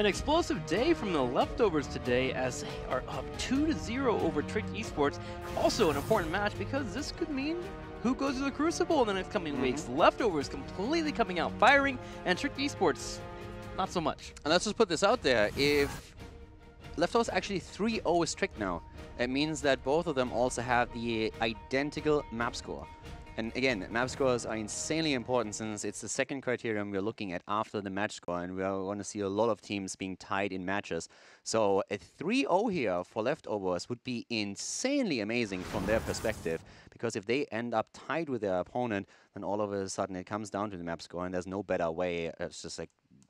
An explosive day from the leftovers today as they are up 2-0 over Tricked Esports. Also an important match because this could mean who goes to the Crucible in the next coming weeks. Leftovers completely coming out firing, and Tricked Esports not so much. And let's just put this out there. If Leftovers actually 3-0 is Tricked now, it means that both of them also have the identical map score. And again, map scores are insanely important since it's the second criterion we're looking at after the match score, and we're going to see a lot of teams being tied in matches. So a 3-0 here for Leftovers would be insanely amazing from their perspective, because if they end up tied with their opponent, then all of a sudden it comes down to the map score, and there's no better way. It's just like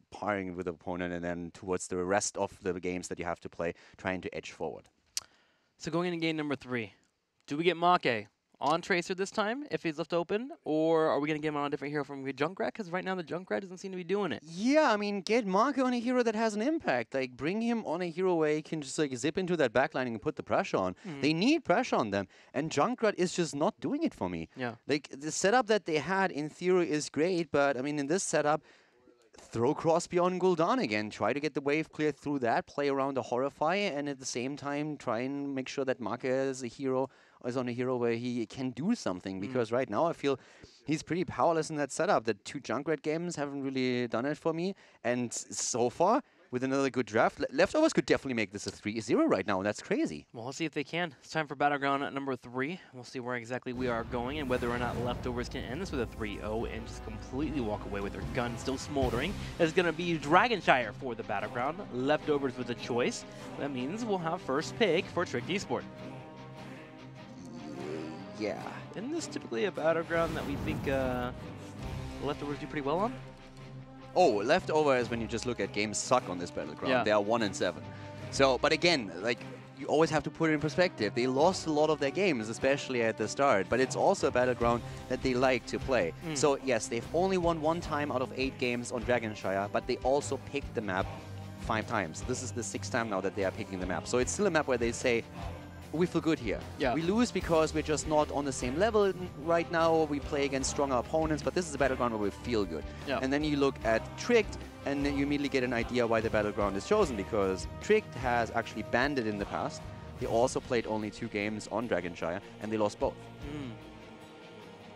parring with the opponent and then towards the rest of the games that you have to play, trying to edge forward. So going into game number 3, do we get Make on Tracer this time, if he's left open, or are we going to get him on a different hero from Junkrat? Because right now the Junkrat doesn't seem to be doing it. Yeah, I mean, get Marco on a hero that has an impact. Like, bring him on a hero where he can just like zip into that backline and put the pressure on. They need pressure on them, and Junkrat is just not doing it for me. Yeah. Like, the setup that they had in theory is great, but I mean, in this setup, throw Crosby on Gul'dan again. Try to get the wave clear through that, play around the Horrify, and at the same time, try and make sure that Marco is on a hero where he can do something. Because right now, I feel he's pretty powerless in that setup. The 2 Junkrat games haven't really done it for me. And so far, with another good draft, Leftovers could definitely make this a 3-0 right now, and that's crazy. Well, let's see if they can. It's time for Battleground at number 3. We'll see where exactly we are going and whether or not Leftovers can end this with a 3-0 and just completely walk away with their gun still smoldering. It's going to be Dragonshire for the Battleground. Leftovers with a choice. That means we'll have first pick for Tricked Esport. Yeah. Isn't this typically a Battleground that we think Leftovers do pretty well on? Oh, Leftover is when you just look at games suck on this Battleground. Yeah. They are 1-7. So, but again, like, you always have to put it in perspective. They lost a lot of their games, especially at the start, but it's also a Battleground that they like to play. So yes, they've only won 1 time out of 8 games on Dragonshire, but they also picked the map 5 times. This is the 6th time now that they are picking the map. So it's still a map where they say, we feel good here. Yeah. We lose because we're just not on the same level right now. We play against stronger opponents, but this is a Battleground where we feel good. Yeah. And then you look at Tricked, and then you immediately get an idea why the Battleground is chosen, because Tricked has actually banned it in the past. They also played only 2 games on Dragonshire, and they lost both.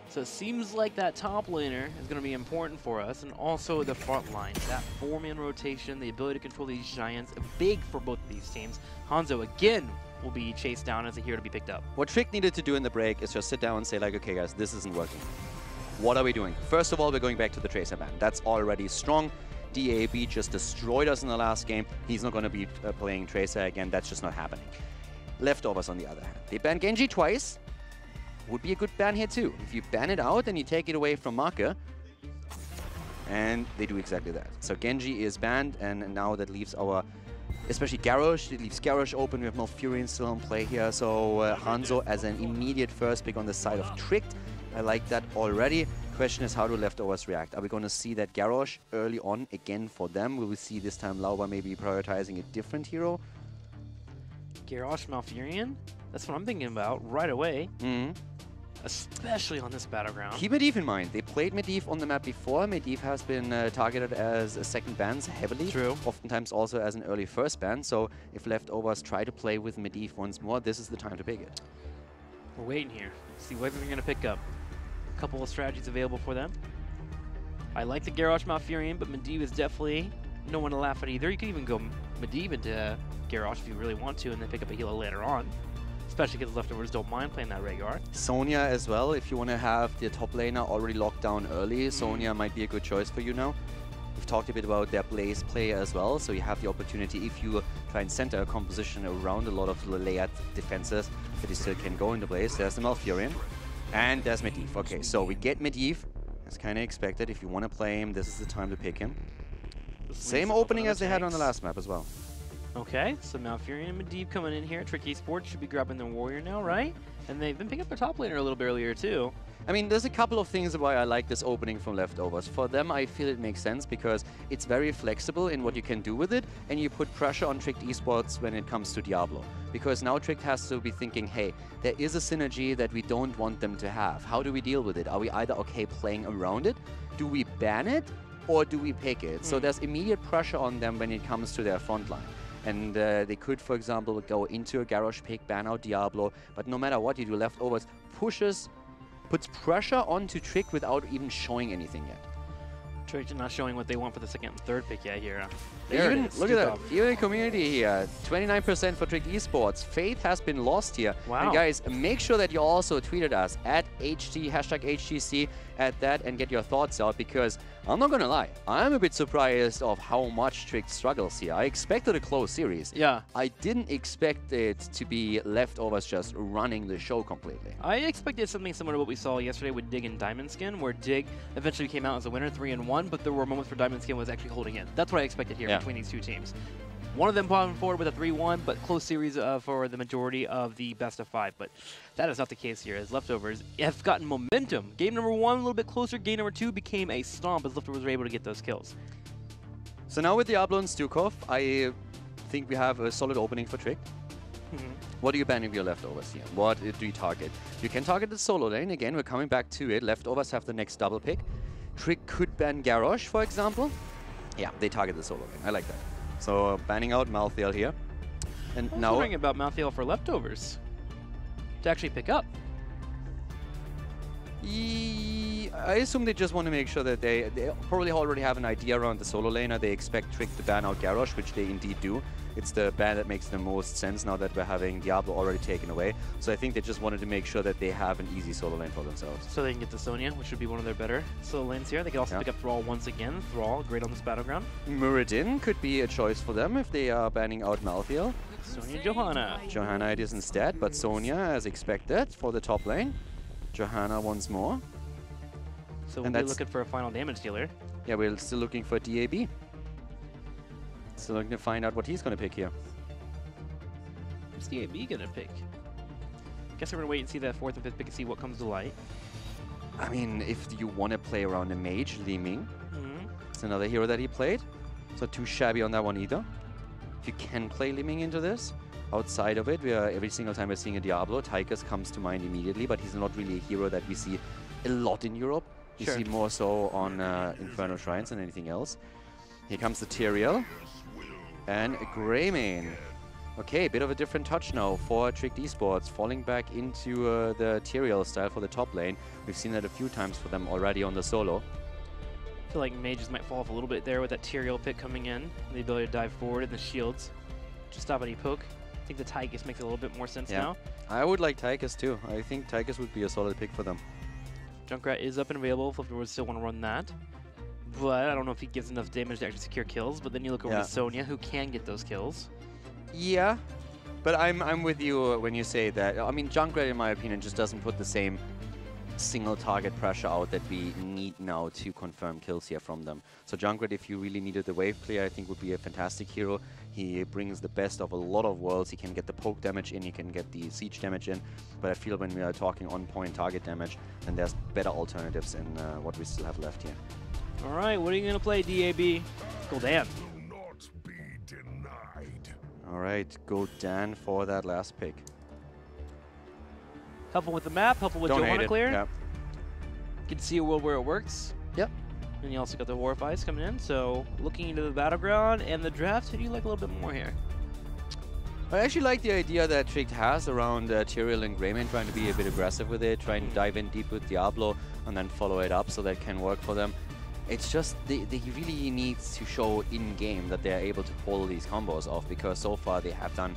So it seems like that top laner is going to be important for us, and also the front line. That 4-man rotation, the ability to control these giants, big for both of these teams. Hanzo, again, will be chased down as a hero to be picked up. What Trick needed to do in the break is just sit down and say, like, okay, guys, this isn't working. What are we doing? First of all, we're going back to the Tracer ban. That's already strong. DAB just destroyed us in the last game. He's not going to be playing Tracer again. That's just not happening. Leftovers, on the other hand. They banned Genji twice. Would be a good ban here, too. If you ban it out and you take it away from Marke, and they do exactly that. So Genji is banned, and now that leaves our... especially Garrosh, it leaves Garrosh open. We have Malfurion still on play here. So Hanzo as an immediate first pick on the side of Tricked. I like that already. Question is, how do Leftovers react? Are we going to see that Garrosh early on again for them? Will we see this time Lauba maybe prioritizing a different hero? Garrosh, Malfurion? That's what I'm thinking about right away. Especially on this Battleground. Keep Medivh in mind. They played Medivh on the map before. Medivh has been targeted as a second ban heavily. True. Oftentimes also as an early first ban. So if Leftovers try to play with Medivh once more, this is the time to pick it. We're waiting here. See what they're going to pick up. A couple of strategies available for them. I like the Garrosh Malfurion, but Medivh is definitely no one to laugh at either. You could even go Medivh into Garrosh if you really want to, and then pick up a healer later on. Especially because Leftovers don't mind playing that Rhaegar. Sonya as well, if you want to have the top laner already locked down early, Sonya might be a good choice for you now. We've talked a bit about their Blaze play as well, so you have the opportunity, if you try and center a composition around a lot of the layered defenses, that you still can go into Blaze. There's the Malfurion, and there's Medivh. Okay, so we get Medivh, as kind of expected. If you want to play him, this is the time to pick him. Same opening as they had on the last map as well. Okay, so Malfurion and Medivh coming in here. Tricked Esports should be grabbing their Warrior now, right? And they've been picking up their top laner a little bit earlier, too. I mean, there's a couple of things why I like this opening from Leftovers. For them, I feel it makes sense because it's very flexible in what you can do with it, and you put pressure on Tricked Esports when it comes to Diablo. Because now Tricked has to be thinking, hey, there is a synergy that we don't want them to have. How do we deal with it? Are we either okay playing around it? Do we ban it? or do we pick it? So there's immediate pressure on them when it comes to their front line. And they could, for example, go into a Garrosh pick, ban out Diablo, but no matter what you do, Leftovers puts pressure onto Trick without even showing anything yet. Trick not showing what they want for the second and third pick yet here. Look at that. Even the community here, 29% for Trick Esports. Faith has been lost here. Wow. And guys, make sure that you also tweeted us at #HGC at that and get your thoughts out, because I'm not gonna lie, I'm a bit surprised of how much Trick struggles here. I expected a close series. Yeah. I didn't expect it to be Leftovers just running the show completely. I expected something similar to what we saw yesterday with Dig and Diamond Skin, where Dig eventually came out as a winner, 3-1, but there were moments where Diamond Skin was actually holding in. That's what I expected here between these two teams. One of them moving forward with a 3-1, but close series for the majority of the best of 5. But that is not the case here, as Leftovers have gotten momentum. Game number 1 a little bit closer. Game number 2 became a stomp as Leftovers were able to get those kills. So now with Diablo and Stukov, I think we have a solid opening for Trick. What do you ban if you're Leftovers here? What do you target? You can target the solo lane. Again, we're coming back to it. Leftovers have the next double pick. Trick could ban Garrosh, for example. Yeah, they target the solo lane. I like that. So banning out Malthael here. And I was now wondering about Malthael for Leftovers to actually pick up. I assume they just want to make sure that they probably already have an idea around the solo laner. They expect Trick to ban out Garrosh, which they indeed do. It's the ban that makes the most sense now that we're having Diablo already taken away. So I think they just wanted to make sure that they have an easy solo lane for themselves. So they can get the Sonya, which would be one of their better solo lanes here. They can also pick up Thrall once again. Thrall, great on this battleground. Muradin could be a choice for them if they are banning out Malthael. Sonya Johanna. Johanna it is instead, but Sonya as expected for the top lane. Johanna once more. So we'll be looking for a final damage dealer. Yeah, we're still looking for DAB. Still looking to find out what he's going to pick here. What's DAB going to pick? Guess we're going to wait and see that 4th and 5th pick and see what comes to light. I mean, if you want to play around a mage, Li Ming. It's another hero that he played. So too shabby on that one either. If you can play Li Ming into this. Outside of it, every single time we're seeing a Diablo, Tychus comes to mind immediately, but he's not really a hero that we see a lot in Europe. You see more so on Inferno Shrines than anything else. Here comes the Tyrael. And Greymane. Okay, a bit of a different touch now for Trick Esports, falling back into the Tyrael style for the top lane. We've seen that a few times for them already on the solo. I feel like mages might fall off a little bit there with that Tyrael pick coming in. The ability to dive forward and the shields. Just stop any poke. I think the Tychus makes a little bit more sense now. I would like Tychus too. I think Tychus would be a solid pick for them. Junkrat is up and available if Leftovers still want to run that. But I don't know if he gives enough damage to actually secure kills. But then you look over to Sonya, who can get those kills. Yeah, but I'm with you when you say that. I mean, Junkrat, in my opinion, just doesn't put the same single target pressure out that we need now to confirm kills here from them. So Junkrat, if you really needed the wave player, I think would be a fantastic hero. He brings the best of a lot of worlds. He can get the poke damage in, he can get the siege damage in. But I feel when we are talking on-point target damage, then there's better alternatives in what we still have left here. All right, what are you going to play, DAB? Go Dan. All right, go Dan for that last pick. Helpful with the map, helpful with Johanna clear. Yep. You can see a world where it works. Yep. And you also got the Horrifies coming in. So looking into the battleground and the draft, who do you like a little bit more here? I actually like the idea that Trick has around Tyrael and Greymane, trying to be a bit aggressive with it, trying to dive in deep with Diablo and then follow it up so that can work for them. It's just they really need to show in-game that they're able to pull these combos off, because so far they have done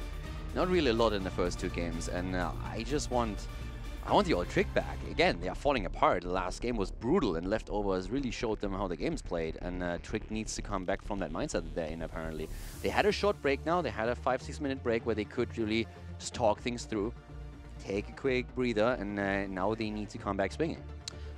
not really a lot in the first 2 games, and I want the old Trick back. Again, they are falling apart. The last game was brutal, and Leftovers really showed them how the game's played, and Trick needs to come back from that mindset that they're in, apparently. They had a short break now. They had a 5-6 minute break where they could really just talk things through, take a quick breather, and now they need to come back swinging.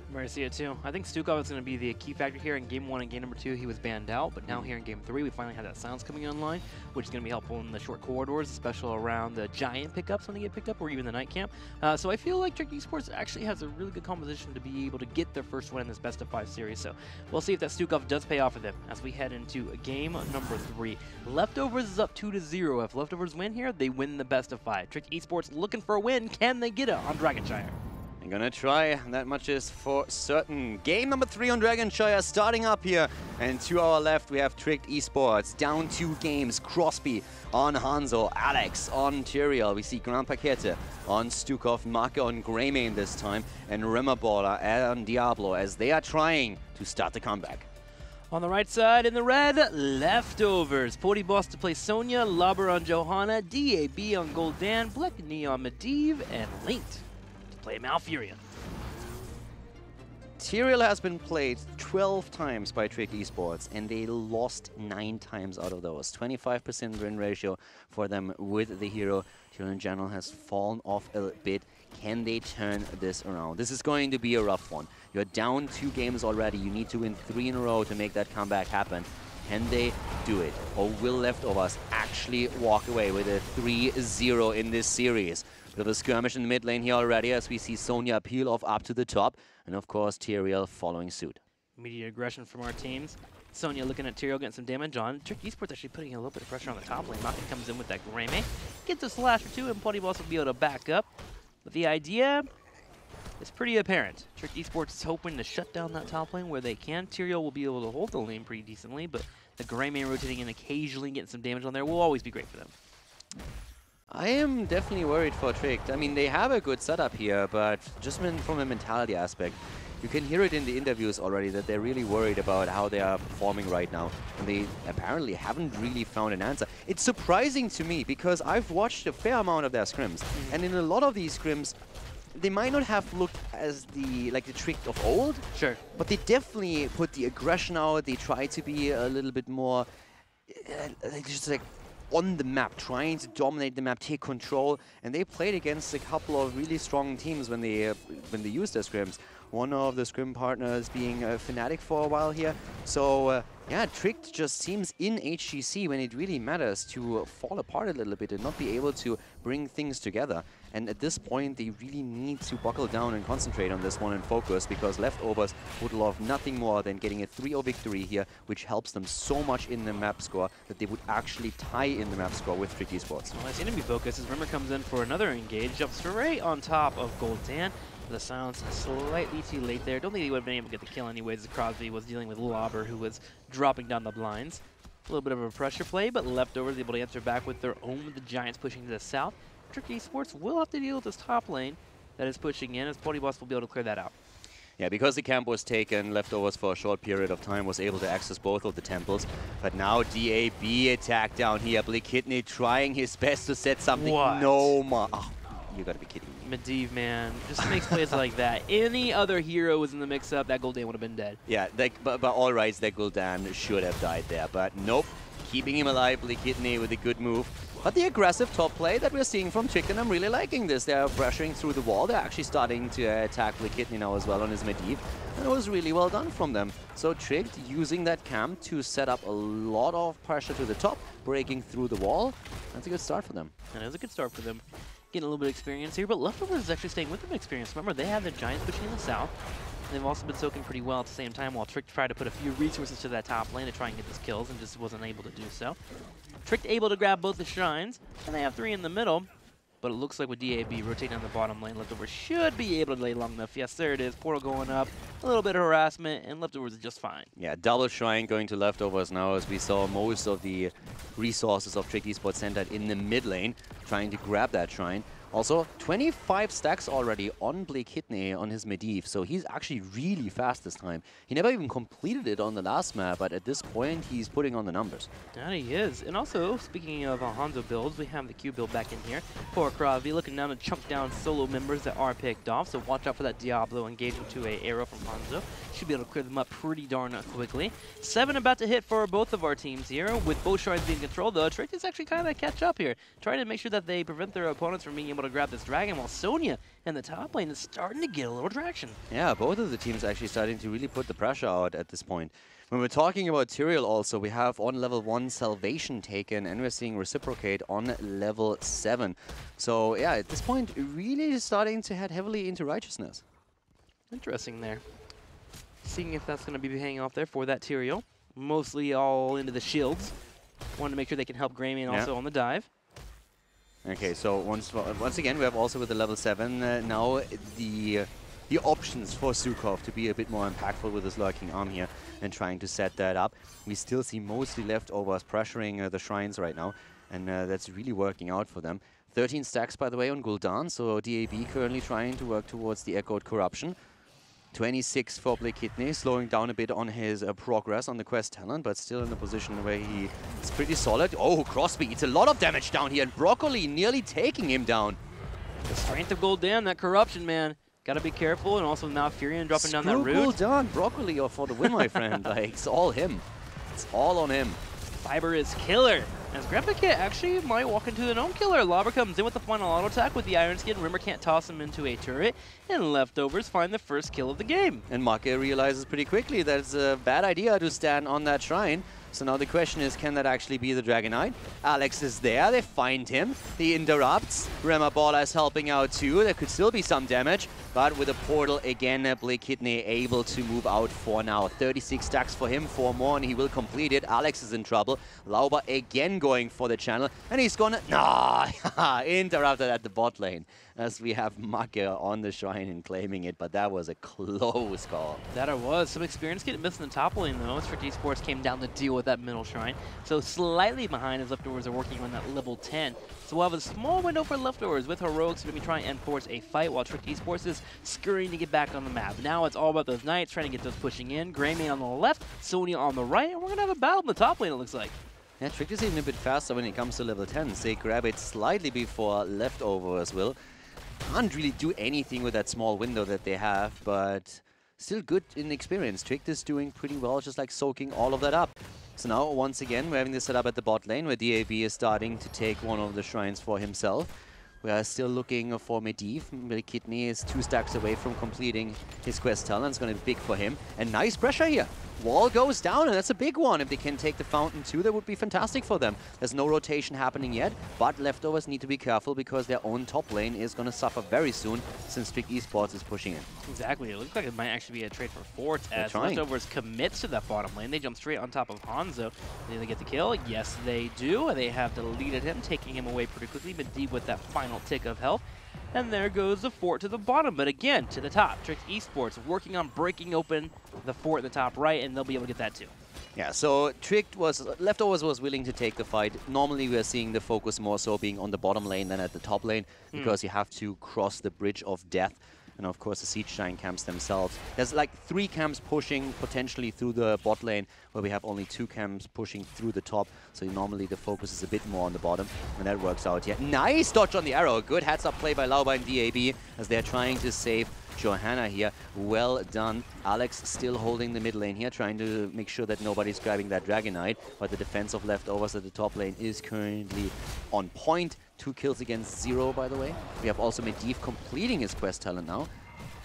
I'm ready to see it too. I think Stukov is going to be the key factor here. In Game 1 and Game number 2, he was banned out, but now here in Game 3, we finally have that silence coming online, which is going to be helpful in the short corridors, especially around the giant pickups when they get picked up, or even the night camp. So I feel like Trick Esports actually has a really good composition to be able to get their first win in this best of 5 series. So we'll see if that Stukov does pay off for them as we head into game number 3. Leftovers is up 2-0. If Leftovers win here, they win the best of 5. Trick Esports looking for a win. Can they get it on Dragonshire? I'm gonna try, that much is for certain. Game number 3 on Dragonshire starting up here. And to our left, we have Tricked Esports, down 2 games. Crosby on Hanzo, Alex on Tyrael. We see Grand Paquete on Stukov, Maka on Greymane this time, and Rimmerballer on Diablo as they are trying to start the comeback. On the right side, in the red, Leftovers. Pody Boss to play Sonya, Lobber on Johanna, DAB on Gul'dan, Blackney on Medivh, and Linked to play Malfurion. Tyrael has been played 12 times by Tricked Esports, and they lost 9 times out of those. 25% win ratio for them with the hero. Tyrael in general has fallen off a bit. Can they turn this around? This is going to be a rough one. You're down 2 games already. You need to win 3 in a row to make that comeback happen. Can they do it? Or will Leftovers actually walk away with a 3-0 in this series? Bit of a skirmish in the mid lane here already as we see Sonya peel off up to the top. And of course, Tyrael following suit. Immediate aggression from our teams. Sonya looking at Tyrael getting some damage on. Tricked Esports actually putting a little bit of pressure on the top lane. Maka comes in with that Greymane. Gets a slash or 2, and Pody Boss will be able to back up. But the idea is pretty apparent. Tricked Esports is hoping to shut down that top lane where they can. Tyrael will be able to hold the lane pretty decently, but the Greymane rotating in occasionally getting some damage on there will always be great for them. I am definitely worried for Tricked. I mean, they have a good setup here, but just from a mentality aspect, you can hear it in the interviews already that they're really worried about how they are performing right now. And they apparently haven't really found an answer. It's surprising to me because I've watched a fair amount of their scrims. And in a lot of these scrims, they might not have looked as the Tricked of old. Sure. But they definitely put the aggression out. They try to be a little bit more just like on the map, trying to dominate the map, take control, and they played against a couple of really strong teams when they used their scrims. One of the scrim partners being Fnatic for a while here. So yeah, Tricked just seems in HGC when it really matters to fall apart a little bit and not be able to bring things together. And at this point, they really need to buckle down and concentrate on this one and focus, because Leftovers would love nothing more than getting a 3-0 victory here, which helps them so much in the map score that they would actually tie in the map score with Tricked Esports. Well, nice enemy focus as Rimmer comes in for another engage, jumps straight on top of Gul'dan. The silence slightly too late there. Don't think he would have been able to get the kill anyways, as Crosby was dealing with Lobber, who was dropping down the blinds. A little bit of a pressure play, but Leftovers able to answer back with their own, with the Giants pushing to the south. Tricked Esports will have to deal with this top lane that is pushing in, as Pody Boss will be able to clear that out. Yeah, because the camp was taken, Leftovers for a short period of time was able to access both of the temples. But now DAB attack down here. Blackney trying his best to set something. What? No, oh, you gotta be kidding me. Medivh, man, just makes plays like that. Any other hero was in the mix-up, that Gul'dan would have been dead. Yeah, but all rights, that Gul'dan should have died there. But nope, keeping him alive, Blackney with a good move. But the aggressive top play that we're seeing from Tricked, and I'm really liking this. They're pressuring through the wall. They're actually starting to attack Blackney now as well on his Medivh. And it was really well done from them. So Tricked using that camp to set up a lot of pressure to the top, breaking through the wall. That's a good start for them. That is a good start for them. Getting a little bit of experience here, but Leftovers is actually staying with them experience. Remember, they have the Giants pushing in the south. And they've also been soaking pretty well at the same time, while Tricked tried to put a few resources to that top lane to try and get these kills and just wasn't able to do so. Tricked able to grab both the shrines, and they have 3 in the middle. But it looks like with DAB rotating on the bottom lane, Leftovers should be able to lay long enough. Yes, there it is. Portal going up, a little bit of harassment, and Leftovers is just fine. Yeah, double shrine going to Leftovers now, as we saw most of the resources of Tricked Esports centered in the mid lane, trying to grab that shrine. Also, 25 stacks already on Blackney on his Medivh, so he's actually really fast this time. He never even completed it on the last map, but at this point, he's putting on the numbers. Yeah, he is. And also, speaking of Hanzo builds, we have the Q build back in here. Poor Crosby looking down to chunk down solo members that are picked off, so watch out for that Diablo engaging to a arrow from Hanzo. Should be able to clear them up pretty darn quickly. 7 about to hit for both of our teams here. With both shrines being controlled, though, Tricked is actually kind of catch up here, trying to make sure that they prevent their opponents from being able to grab this dragon, while Sonya and the top lane is starting to get a little traction. Yeah, both of the teams actually starting to really put the pressure out at this point. When we're talking about Tyrael also, we have on level 1 Salvation taken, and we're seeing Reciprocate on level 7. So yeah, at this point, really starting to head heavily into Righteousness. Interesting there. Seeing if that's going to be hanging off there for that Tyrael. Mostly all into the shields. Wanted to make sure they can help Greymane also on the dive. Okay, so once again, we have also with the level 7 now the the options for Sukhov to be a bit more impactful with his lurking arm here and trying to set that up. We still see mostly leftovers pressuring the Shrines right now, and that's really working out for them. 13 stacks, by the way, on Gul'dan, so DAB currently trying to work towards the Echoed Corruption. 26 for Blakidney, slowing down a bit on his progress on the quest talent, but still in a position where he is pretty solid. Oh, Crosby eats a lot of damage down here, and Broccoli nearly taking him down. The strength of Gul'dan, that corruption, man. Gotta be careful, and also now Furion dropping down that route. Gul'dan, Broccoli or for the win, my friend. Like, it's all him. It's all on him. Fiber is killer. As Grandpa Kit actually might walk into the Gnome Killer. Lava comes in with the final auto attack with the Iron Skin. Rimmer can't toss him into a turret. And Leftovers find the first kill of the game. And Make realizes pretty quickly that it's a bad idea to stand on that shrine. So now the question is, can that actually be the Dragon Knight? Alex is there, they find him, he interrupts. Rema Baller is helping out too, there could still be some damage, but with a portal again, Blakidney able to move out for now. 36 stacks for him, 4 more and he will complete it. Alex is in trouble. Lauber again going for the channel, and he's gonna, interrupted at the bot lane. As we have Make on the shrine and claiming it, but that was a close call. That it was. Some experience getting missed in the top lane though. Strict Esports came down to deal with that middle shrine. So slightly behind as Leftovers are working on that level 10. So we'll have a small window for Leftovers with Heroics maybe trying to enforce a fight while Strict Esports is scurrying to get back on the map. Now it's all about those Knights trying to get those pushing in. Greymane on the left, Sonya on the right, and we're gonna have a battle in the top lane it looks like. Yeah, Trick is even a bit faster when it comes to level 10. They grab it slightly before Leftovers will. Can't really do anything with that small window that they have, but still good in experience. Trick is doing pretty well, just like soaking all of that up. So now, once again, we're having this set up at the bot lane, where DAB is starting to take one of the shrines for himself. We are still looking for Medivh. Blakidney is 2 stacks away from completing his quest talent. It's going to be big for him. And nice pressure here. Wall goes down, and that's a big one. If they can take the fountain too, that would be fantastic for them. There's no rotation happening yet, but Leftovers need to be careful because their own top lane is going to suffer very soon since Strict Esports is pushing in. Exactly. It looks like it might actually be a trade for forts as Leftovers commits to that bottom lane. They jump straight on top of Hanzo. Do they get the kill? Yes, they do. They have deleted him, taking him away pretty quickly, but deep with that final tick of health. And there goes the fort to the bottom, but again, to the top. Trick Esports working on breaking open the fort in the top right, and they'll be able to get that too. Yeah, so Leftovers was willing to take the fight. Normally we are seeing the focus more so being on the bottom lane than at the top lane, because you have to cross the bridge of death. And of course the Siege Giant camps themselves. There's like 3 camps pushing potentially through the bot lane, where we have only 2 camps pushing through the top. So normally the focus is a bit more on the bottom, and that works out here. Nice dodge on the arrow. Good heads-up play by Lauber and DAB as they're trying to save Johanna here. Well done. Alex still holding the mid lane here, trying to make sure that nobody's grabbing that Dragon Knight. But the defense of Leftovers at the top lane is currently on point. 2 kills against 0, by the way. We have also Medivh completing his quest talent now.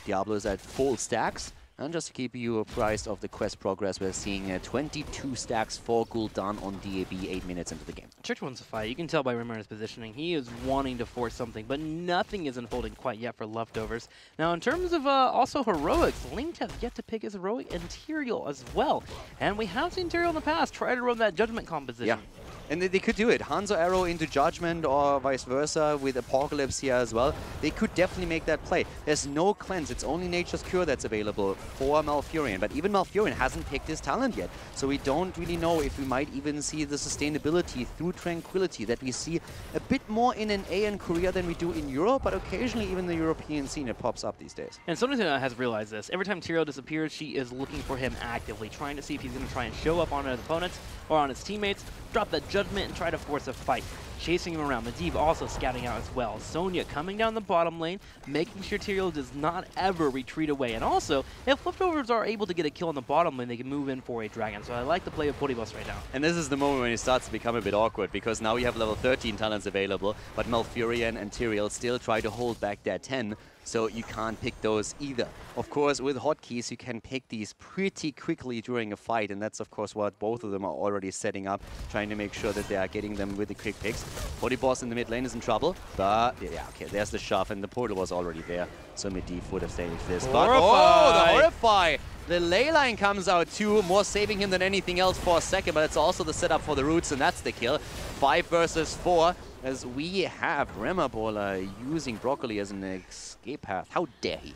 Diablo is at full stacks. And just to keep you apprised of the quest progress, we're seeing 22 stacks for Gul'dan on DAB 8 minutes into the game. Trick wants to fight. You can tell by Rimmer's positioning. He is wanting to force something, but nothing is unfolding quite yet for Leftovers. Now, in terms of also heroics, Linked has yet to pick his heroic Interial as well. And we have seen Interial in the past try to run that Judgment composition. Yeah. And they could do it. Hanzo Arrow into Judgment or vice versa with Apocalypse here as well. They could definitely make that play. There's no cleanse. It's only Nature's Cure that's available for Malfurion. But even Malfurion hasn't picked his talent yet. So we don't really know if we might even see the sustainability through Tranquility that we see a bit more in NA and Korea than we do in Europe. But occasionally even the European scene, it pops up these days. And Sonya has realized this. Every time Tyrael disappears, she is looking for him actively, trying to see if he's going to try and show up on his opponents or on his teammates, drop that Judgment, and try to force a fight. Chasing him around. Medivh also scouting out as well. Sonya coming down the bottom lane, making sure Tyrael does not ever retreat away. And also, if Leftovers are able to get a kill on the bottom lane, they can move in for a dragon. So I like the play of Bodybus right now. And this is the moment when it starts to become a bit awkward, because now you have level 13 talents available, but Malfurion and Tyrael still try to hold back their 10. So you can't pick those either. Of course, with hotkeys, you can pick these pretty quickly during a fight, and that's of course what both of them are already setting up, trying to make sure that they are getting them with the quick picks. Bodyboss in the mid lane is in trouble, but yeah, okay, there's the shove, and the portal was already there, so Medivh would have saved this. But, oh, the Horrify! The ley line comes out too, more saving him than anything else for a second, but it's also the setup for the roots, and that's the kill. 5 versus 4. As we have Remabola using Broccoli as an escape path. How dare he?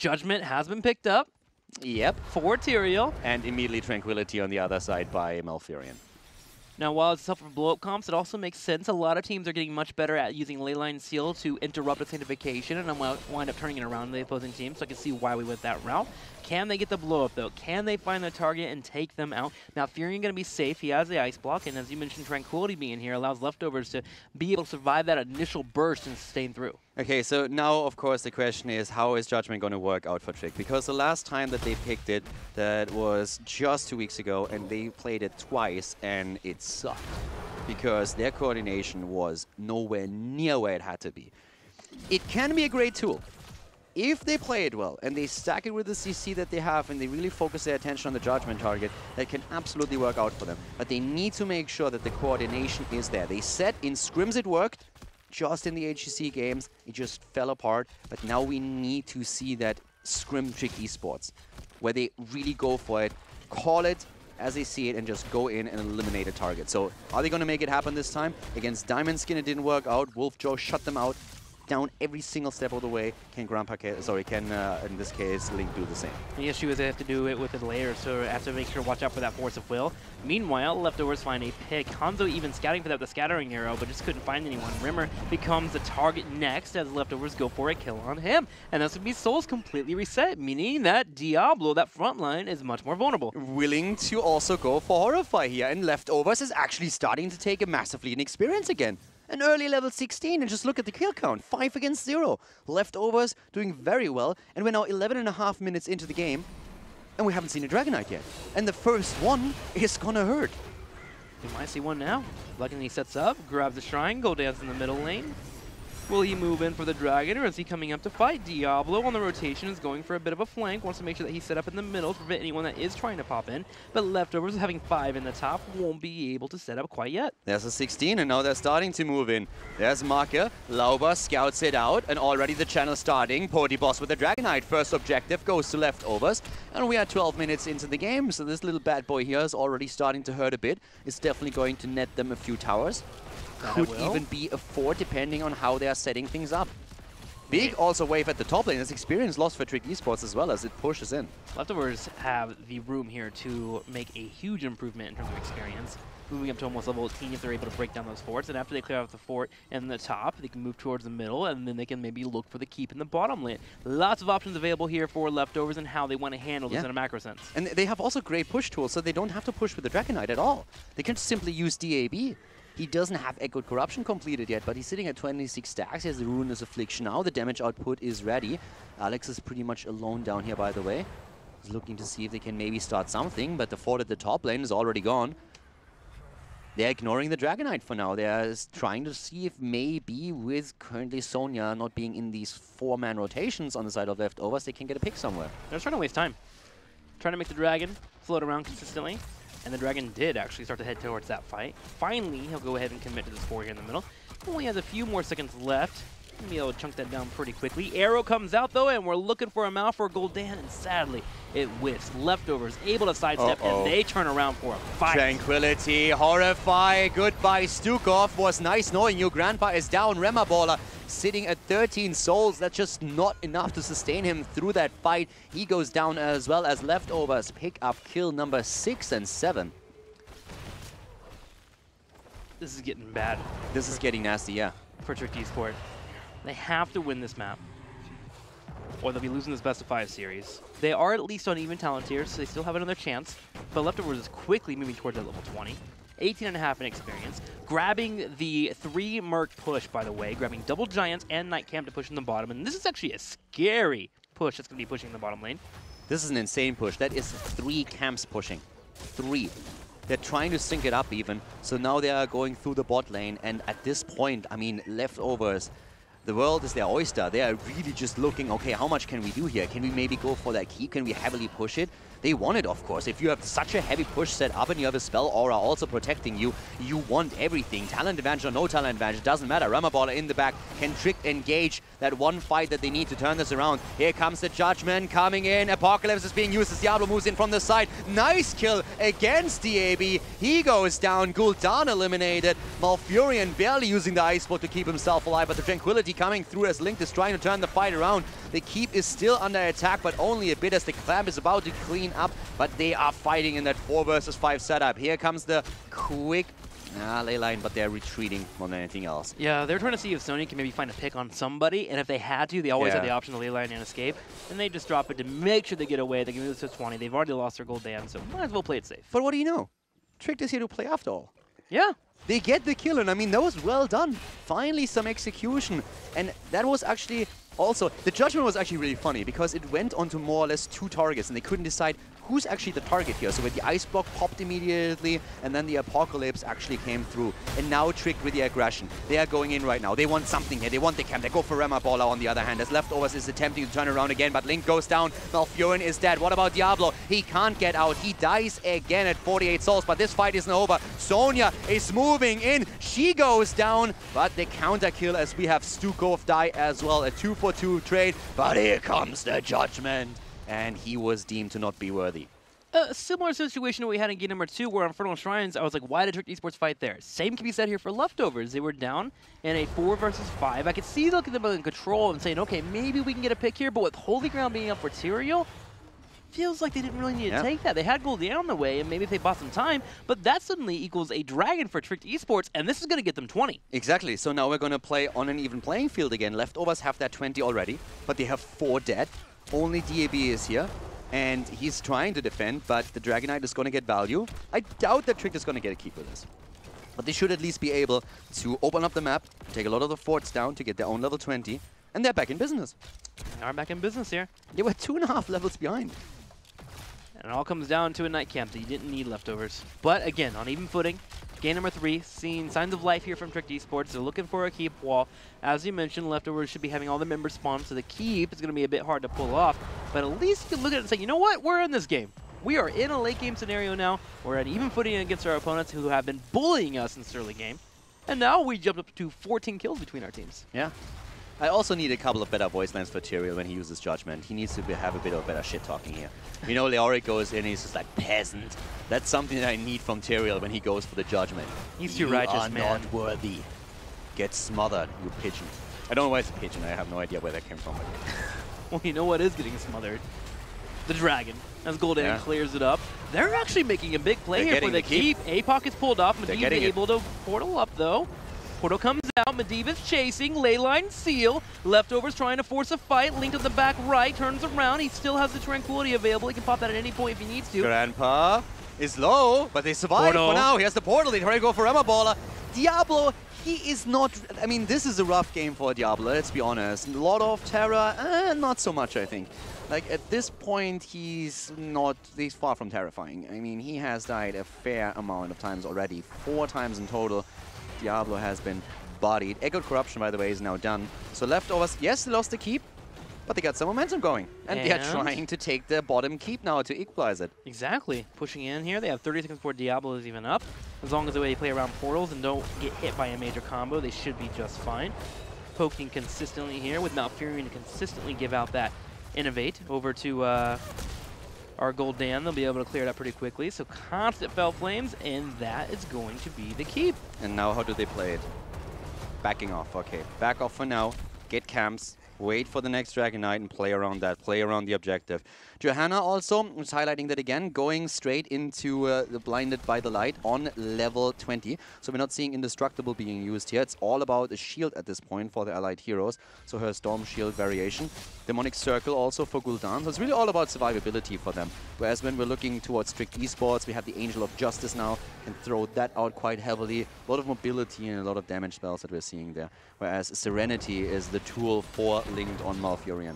Judgment has been picked up Yep. for Tyrael. And immediately Tranquility on the other side by Malfurion. Now, while it's tough for blow-up comps, it also makes sense. A lot of teams are getting much better at using Leyline Seal to interrupt a sanctification, and I'm wind up turning it around the opposing team, so I can see why we went that route. Can they get the blow-up, though? Can they find the target and take them out? Now, Furion going to be safe. He has the Ice Block, and as you mentioned, Tranquility being here allows Leftovers to be able to survive that initial burst and sustain through. Okay, so now, of course, the question is, how is Judgment going to work out for Trick? Because the last time that they picked it, that was just 2 weeks ago, and they played it twice, and it sucked. Because their coordination was nowhere near where it had to be. It can be a great tool. If they play it well, and they stack it with the CC that they have, and they really focus their attention on the Judgment target, that can absolutely work out for them. But they need to make sure that the coordination is there. They said in scrims it worked, just in the HGC games, it just fell apart. But now we need to see that scrim Trick esports, where they really go for it, call it as they see it, and just go in and eliminate a target. So are they going to make it happen this time? Against Diamond Skin, it didn't work out. Wolf Joe shut them out down every single step of the way. Can in this case, Link do the same? The issue is they have to do it with the layers, so they have to make sure to watch out for that Force of Will. Meanwhile, Leftovers find a pick. Hanzo even scouting for that with the Scattering Arrow, but just couldn't find anyone. Rimmer becomes the target next as Leftovers go for a kill on him. And that's going to be Soul's completely reset, meaning that Diablo, that front line, is much more vulnerable. Willing to also go for Horrify here, and Leftovers is actually starting to take a massive lead in experience again. An early level 16, and just look at the kill count, 5 against 0. Leftovers doing very well, and we're now 11.5 minutes into the game, and we haven't seen a Dragon Knight yet. And the first one is gonna hurt. We might see one now. Luckily he sets up, grabs the Shrine, go dance in the middle lane. Will he move in for the Dragon, or is he coming up to fight? Diablo on the rotation is going for a bit of a flank, wants to make sure that he's set up in the middle to prevent anyone that is trying to pop in. But Leftovers, having 5 in the top, won't be able to set up quite yet. There's a 16, and now they're starting to move in. There's Marker, Lauber scouts it out, and already the channel starting. Pody Boss with the Dragon Knight. First objective goes to Leftovers, and we are 12 minutes into the game, so this little bad boy here is already starting to hurt a bit. It's definitely going to net them a few towers. Could even be a 4 depending on how they are setting things up. Big also wave at the top lane. There's experience lost for Trick Esports as well as it pushes in. Leftovers have the room here to make a huge improvement in terms of experience, moving up to almost level 18 if they're able to break down those forts. And after they clear out the fort in the top, they can move towards the middle, and then they can maybe look for the keep in the bottom lane. Lots of options available here for Leftovers and how they want to handle this in a macro sense. And they have also great push tools, so they don't have to push with the Dragon Knight at all. They can simply use DAB. He doesn't have Echoed Corruption completed yet, but he's sitting at 26 stacks. He has the Ruinous Affliction now. The damage output is ready. Alex is pretty much alone down here, by the way. He's looking to see if they can maybe start something, but the fort at the top lane is already gone. They're ignoring the Dragon Knight for now. They're trying to see if maybe with currently Sonya not being in these 4-man rotations on the side of Leftovers, they can get a pick somewhere. They're trying to waste time. Trying to make the Dragon float around consistently. And the Dragon did actually start to head towards that fight. Finally, he'll go ahead and commit to this 4 here in the middle. Only has a few more seconds left. He'll be able to chunk that down pretty quickly. Arrow comes out, though, and we're looking for a Mal for Gul'dan, and sadly, it whiffs. Leftovers able to sidestep, and they turn around for a fight. Tranquility, Horrify, goodbye Stukov. Was nice knowing you. Grandpa is down. Remaballer sitting at 13 souls. That's just not enough to sustain him through that fight. He goes down as well as Leftovers pick up kill number 6 and 7. This is getting bad. This is getting nasty, yeah. For Trick Esport. They have to win this map, or they'll be losing this best-of-5 series. They are at least on even talent tiers, so they still have another chance. But Leftovers is quickly moving towards that level 20. 18.5 in experience. Grabbing the 3 Merc push, by the way. Grabbing double Giants and Night Camp to push in the bottom. And this is actually a scary push that's going to be pushing the bottom lane. This is an insane push. That is 3 camps pushing. 3. They're trying to sync it up even. So now they are going through the bot lane. And at this point, I mean, Leftovers, the world is their oyster. They are really just looking, okay, how much can we do here? Can we maybe go for that keep? Can we heavily push it? They want it, of course. If you have such a heavy push set up and you have a spell aura also protecting you, you want everything. Talent advantage or no talent advantage, doesn't matter. Ramaballer in the back can trick engage that one fight that they need to turn this around. Here comes the Judgment coming in. Apocalypse is being used as Diablo moves in from the side. Nice kill against DAB. He goes down. Gul'dan eliminated. Malfurion barely using the Ice Bolt to keep himself alive, but the Tranquility coming through as Link is trying to turn the fight around. The Keep is still under attack, but only a bit as the Clamp is about to clean up, but they are fighting in that 4 versus 5 setup. Here comes the quick ley line, but they're retreating more than anything else. Yeah, they're trying to see if Sony can maybe find a pick on somebody, and if they had to, they always had the option to ley line and escape, and they just drop it to make sure they get away. They can move this to 20. They've already lost their Gul'dan, so might as well play it safe. But what do you know? Tricked is here to play after all. Yeah. They get the kill, and I mean, that was well done. Finally, some execution. And that was actually also, the Judgment was actually really funny because it went onto more or less 2 targets, and they couldn't decide who's actually the target here. So when the Ice Block popped immediately, and then the Apocalypse actually came through. And now Tricked with the aggression. They are going in right now. They want something here. They want the camp. They go for Rema Baller on the other hand. As Leftovers is attempting to turn around again, but Link goes down. Malfurion is dead. What about Diablo? He can't get out. He dies again at 48 souls, but this fight isn't over. Sonya is moving in. She goes down, but the counter kill as we have Stukov die as well. A 2-for-2 trade, but here comes the Judgment. And he was deemed to not be worthy. A similar situation to what we had in game number 2, where on Infernal Shrines, I was like, why did Tricked Esports fight there? Same can be said here for Leftovers. They were down in a 4 versus 5. I could see looking at them in control and saying, okay, maybe we can get a pick here, but with Holy Ground being up for Tyrael, feels like they didn't really need to take that. They had Gul'dan on the way, and maybe if they bought some time, but that suddenly equals a Dragon for Tricked Esports, and this is going to get them 20. Exactly. So now we're going to play on an even playing field again. Leftovers have that 20 already, but they have 4 dead. Only DAB is here, and he's trying to defend, but the Dragon Knight is going to get value. I doubt that Tricked is going to get a keep with this. But they should at least be able to open up the map, take a lot of the forts down to get their own level 20, and they're back in business. They are back in business here. They were 2.5 levels behind. And it all comes down to a night camp that you didn't need Leftovers. But again, on even footing, game number 3, seeing signs of life here from Tricked Esports. They're looking for a keep wall. As you mentioned, Leftovers should be having all the members spawn, so the keep is going to be a bit hard to pull off. But at least you can look at it and say, you know what? We're in this game. We are in a late game scenario now. We're at even footing against our opponents who have been bullying us in this early game. And now we jumped up to 14 kills between our teams. Yeah. I also need a couple of better voice lines for Tyrael when he uses Judgment. He needs to have a bit of better shit talking here. You know, Leoric goes in, he's just like, peasant. That's something that I need from Tyrael when he goes for the Judgment. He's too righteous, man. You are not worthy. Get smothered, you pigeon. I don't know why it's a pigeon. I have no idea where that came from. Well, you know what is getting smothered? The Dragon. As Gul'dan clears it up. They're actually making a big play here for the keep. APOC is pulled off. Medivh able to portal up, though. Portal comes out, Medivh is chasing, Leyline seal, Leftovers trying to force a fight, Link to the back right, turns around, he still has the Tranquility available, he can pop that at any point if he needs to. Grandpa is low, but they survive for now. He has the portal, they try to go for Rema Baller. Diablo, he is not, I mean, this is a rough game for Diablo, let's be honest. A lot of terror, not so much, I think. Like, at this point, he's far from terrifying. I mean, he has died a fair amount of times already, 4 times in total. Diablo has been bodied. Echoed Corruption, by the way, is now done. So Leftovers, yes, they lost the keep, but they got some momentum going. And they are trying to take the bottom keep now to equalize it. Exactly. Pushing in here. They have 30 seconds before Diablo is even up. As long as the way they play around portals and don't get hit by a major combo, they should be just fine. Poking consistently here with Malfurion to consistently give out that Innovate over to our Gul'dan. They'll be able to clear it up pretty quickly. So constant Fell Flames, and that is going to be the keep. And now how do they play it? Backing off, okay. Back off for now, get camps, wait for the next Dragon Knight and play around that, play around the objective. Johanna also was highlighting that again, going straight into the Blinded by the Light on level 20. So we're not seeing Indestructible being used here. It's all about a shield at this point for the allied heroes. So her Storm Shield variation. Demonic Circle also for Gul'dan. So it's really all about survivability for them. Whereas when we're looking towards Tricked Esports, we have the Angel of Justice now and throw that out quite heavily. A lot of mobility and a lot of damage spells that we're seeing there. Whereas Serenity is the tool for linked on Malfurion.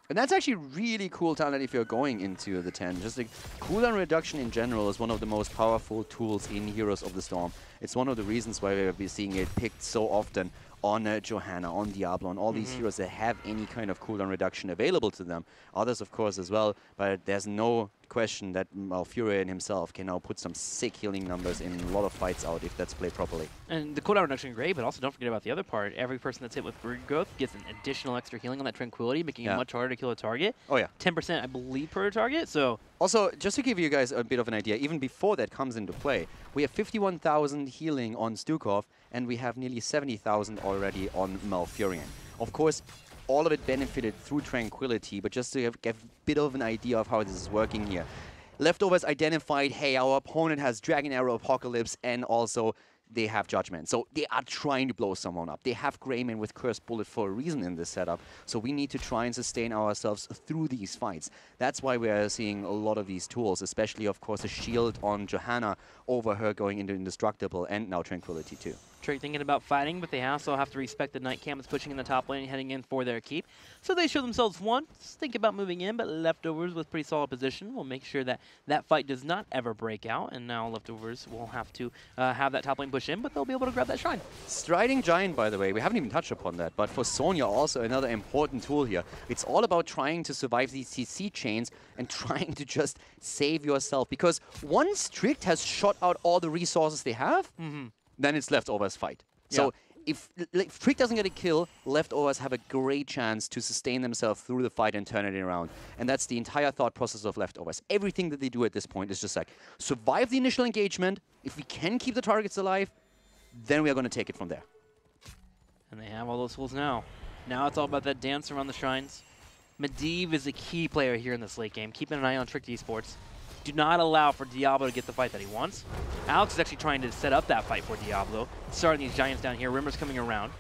And that's actually really cool talent if you're going into the 10. Just like cooldown reduction in general is one of the most powerful tools in Heroes of the Storm. It's one of the reasons why we've been seeing it picked so often on Johanna, on Diablo, on all these heroes that have any kind of cooldown reduction available to them. Others, of course, as well, but there's no question that Malfurion himself can now put some sick healing numbers in a lot of fights out if that's played properly. And the cooldown reduction is great, but also don't forget about the other part. Every person that's hit with Brood Growth gets an additional extra healing on that Tranquility, making it much harder to kill a target. Oh yeah. 10%, I believe, per target, so... Also, just to give you guys a bit of an idea, even before that comes into play, we have 51,000 healing on Stukov, and we have nearly 70,000 already on Malfurion. Of course, all of it benefited through Tranquility, but just to get a bit of an idea of how this is working here. Leftovers identified, hey, our opponent has Dragon Arrow Apocalypse, and also they have Judgment. So they are trying to blow someone up. They have Greyman with Cursed Bullet for a reason in this setup. So we need to try and sustain ourselves through these fights. That's why we are seeing a lot of these tools, especially, of course, a shield on Johanna over her going into Indestructible, and now Tranquility too. Trick thinking about fighting, but they also have to respect the Night Camp is pushing in the top lane and heading in for their keep. So they show themselves one, think about moving in, but Leftovers with pretty solid position will make sure that that fight does not ever break out. And now Leftovers will have to have that top lane push in, but they'll be able to grab that shrine. Striding Giant, by the way, we haven't even touched upon that, but for Sonya also another important tool here. It's all about trying to survive these CC chains and trying to just save yourself, because once Tricked has shot out all the resources they have, then it's Leftovers fight. So if Trick doesn't get a kill, Leftovers have a great chance to sustain themselves through the fight and turn it around. And that's the entire thought process of Leftovers. Everything that they do at this point is just like, survive the initial engagement. If we can keep the targets alive, then we are going to take it from there. And they have all those tools now. Now it's all about that dance around the shrines. Medivh is a key player here in this late game. Keeping an eye on Trick Esports. Do not allow for Diablo to get the fight that he wants. Alex is actually trying to set up that fight for Diablo. Starting these Giants down here. Rimmer's coming around.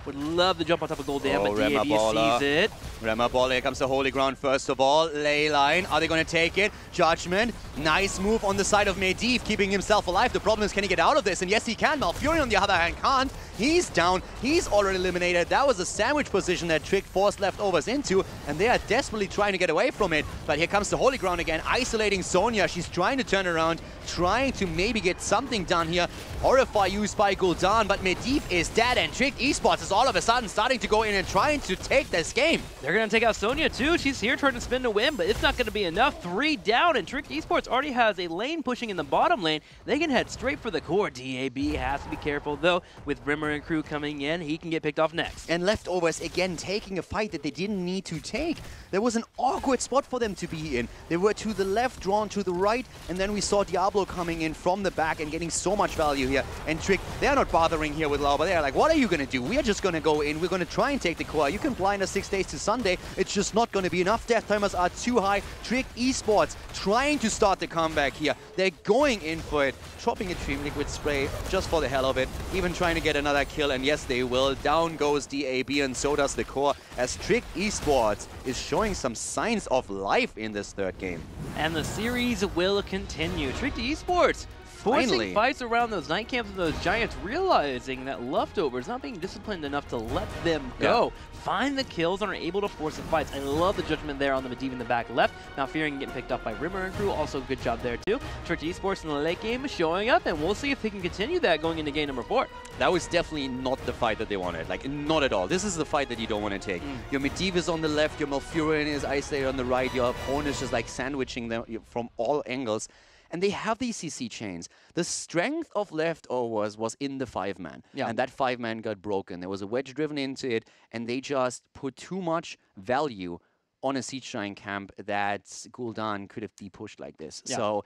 Would love to jump on top of Gul'dan, but DAB sees it. Remaball, here comes the holy ground first of all. Ley line, are they going to take it? Judgment, nice move on the side of Medivh, keeping himself alive. The problem is, can he get out of this? And yes, he can. Malfurion, on the other hand, can't. He's down. He's already eliminated. That was a sandwich position that Trick forced Leftovers into, and they are desperately trying to get away from it. But here comes the holy ground again, isolating Sonya. She's trying to turn around, trying to maybe get something done here. Horrify used by Gul'dan, but Medivh is dead, and Trick Esports is all of a sudden starting to go in and trying to take this game. They're going to take out Sonya too. She's here trying to spin to win, but it's not going to be enough. 3 down, and Trick Esports already has a lane pushing in the bottom lane. They can head straight for the core. DAB has to be careful, though. With Rimmer and crew coming in, he can get picked off next. And Leftovers, again, taking a fight that they didn't need to take. There was an awkward spot for them to be in. They were to the left, drawn to the right, and then we saw Diablo coming in from the back and getting so much value here. And Trick, they're not bothering here with Lauber. They're like, what are you going to do? We are just going to go in. We're going to try and take the core. You can blind us 6 days to Sunday. It's just not going to be enough. Death timers are too high. Trick Esports trying to start the comeback here. They're going in for it. Dropping a Dream Liquid Spray just for the hell of it. Even trying to get another kill. And yes, they will. Down goes DAB, and so does the core, as Trick Esports is showing some signs of life in this third game. And the series will continue. Trick Esports forcing fights around those Night Camps and those Giants, realizing that Leftovers not being disciplined enough to let them go. Find the kills and are able to force the fights. I love the judgment there on the Medivh in the back left. Now fearing getting picked up by Rimmer and crew. Also good job there too. Trick Esports in the late game showing up, and we'll see if they can continue that going into game number 4. That was definitely not the fight that they wanted. Like, not at all. This is the fight that you don't want to take. Your Medivh is on the left, your Malfurion is isolated on the right, your opponent is just like sandwiching them from all angles. And they have these CC chains. The strength of Leftovers was in the 5-man. And that 5-man got broken. There was a wedge driven into it, and they just put too much value on a Siege Giant camp that Gul'dan could have de-pushed like this. So,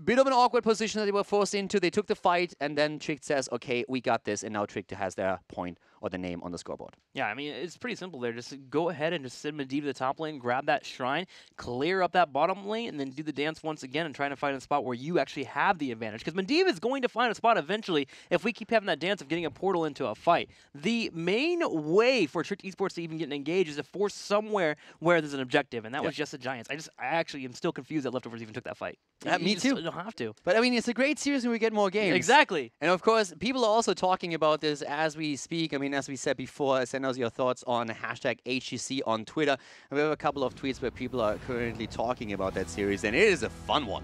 bit of an awkward position that they were forced into. They took the fight, and then Trick says, okay, we got this, and now Trick has their point or the name on the scoreboard. Yeah, I mean, it's pretty simple there. Just go ahead and just send Medivh to the top lane, grab that shrine, clear up that bottom lane, and then do the dance once again and try to find a spot where you actually have the advantage. Because Medivh is going to find a spot eventually if we keep having that dance of getting a portal into a fight. The main way for Trick Esports to even get engaged is to force somewhere where there's an objective, and that was just the Giants. I actually am still confused that Leftovers even took that fight. Me too. You don't have to. But I mean, it's a great series when we get more games. Exactly. And of course, people are also talking about this as we speak. I mean, as we said before, send us your thoughts on hashtag HGC on Twitter. And we have a couple of tweets where people are currently talking about that series, and it is a fun one.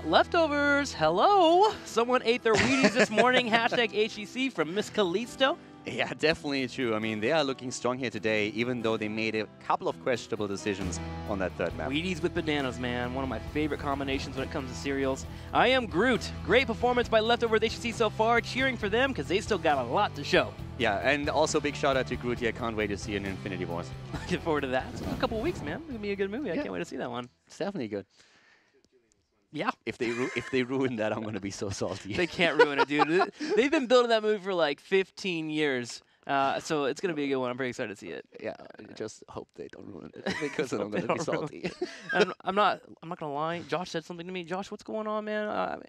Leftovers, hello. Someone ate their Wheaties this morning, hashtag HGC from Miss Callisto. Yeah, definitely true. I mean, they are looking strong here today, even though they made a couple of questionable decisions on that third map. Wheaties with bananas, man. One of my favorite combinations when it comes to cereals. I am Groot. Great performance by Leftovers HGC so far. Cheering for them because they still got a lot to show. Yeah, and also big shout out to Groot here. Can't wait to see it in Infinity Wars. Looking forward to that. It's in a couple of weeks, man. It's going to be a good movie. I can't wait to see that one. It's definitely good. Yeah. If they ruin that, I'm going to be so salty. They can't ruin it, dude. They've been building that movie for like 15 years. So it's going to be a good one. I'm pretty excited to see it. Yeah, I just hope they don't ruin it because then I'm going to be salty. And I'm not going to lie. Josh said something to me. Josh, what's going on, man?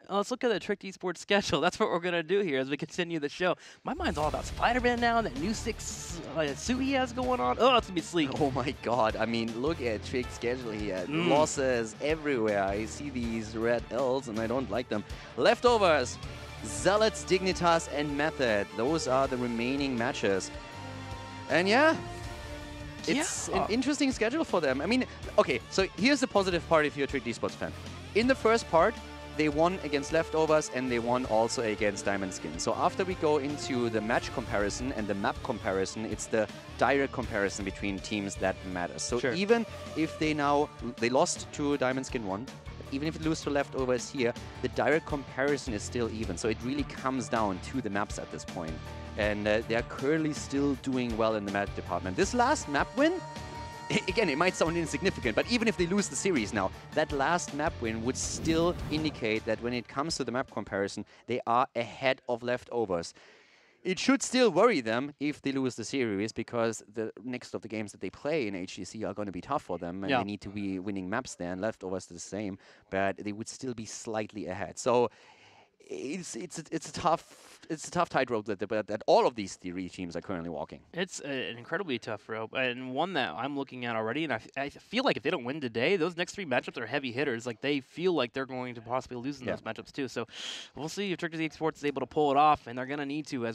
Let's look at the Tricked Esports schedule. That's what we're going to do here as we continue the show. My mind's all about Spider-Man now, that new 6 suit he has going on. Oh, it's going to be sleek. Oh my god. I mean, look at Trick's schedule here. Losses everywhere. I see these red L's and I don't like them. Leftovers, Zealots, Dignitas, and Method. Those are the remaining matches. And yeah, it's an interesting schedule for them. I mean, okay, so here's the positive part if you're a Tricked Esports fan. In the first part, they won against Leftovers and they won also against Diamond Skin. So after we go into the match comparison and the map comparison, it's the direct comparison between teams that matters. So even if they lost to Diamond Skin 1, even if it lose to Leftovers here, the direct comparison is still even. So it really comes down to the maps at this point. And they're currently still doing well in the map department. This last map win, again, it might sound insignificant, but even if they lose the series now, that last map win would still indicate that when it comes to the map comparison, they are ahead of Leftovers. It should still worry them if they lose the series, because the next of the games that they play in HGC are going to be tough for them, and they need to be winning maps there, and Leftovers the same, but they would still be slightly ahead. So it's a tough tightrope that all of these three teams are currently walking. It's an incredibly tough rope, and one that I'm looking at already. And I feel like if they don't win today, those next 3 matchups are heavy hitters. Like they feel like they're going to possibly lose in those matchups too. So we'll see if Tricked Esports is able to pull it off, and they're going to need to as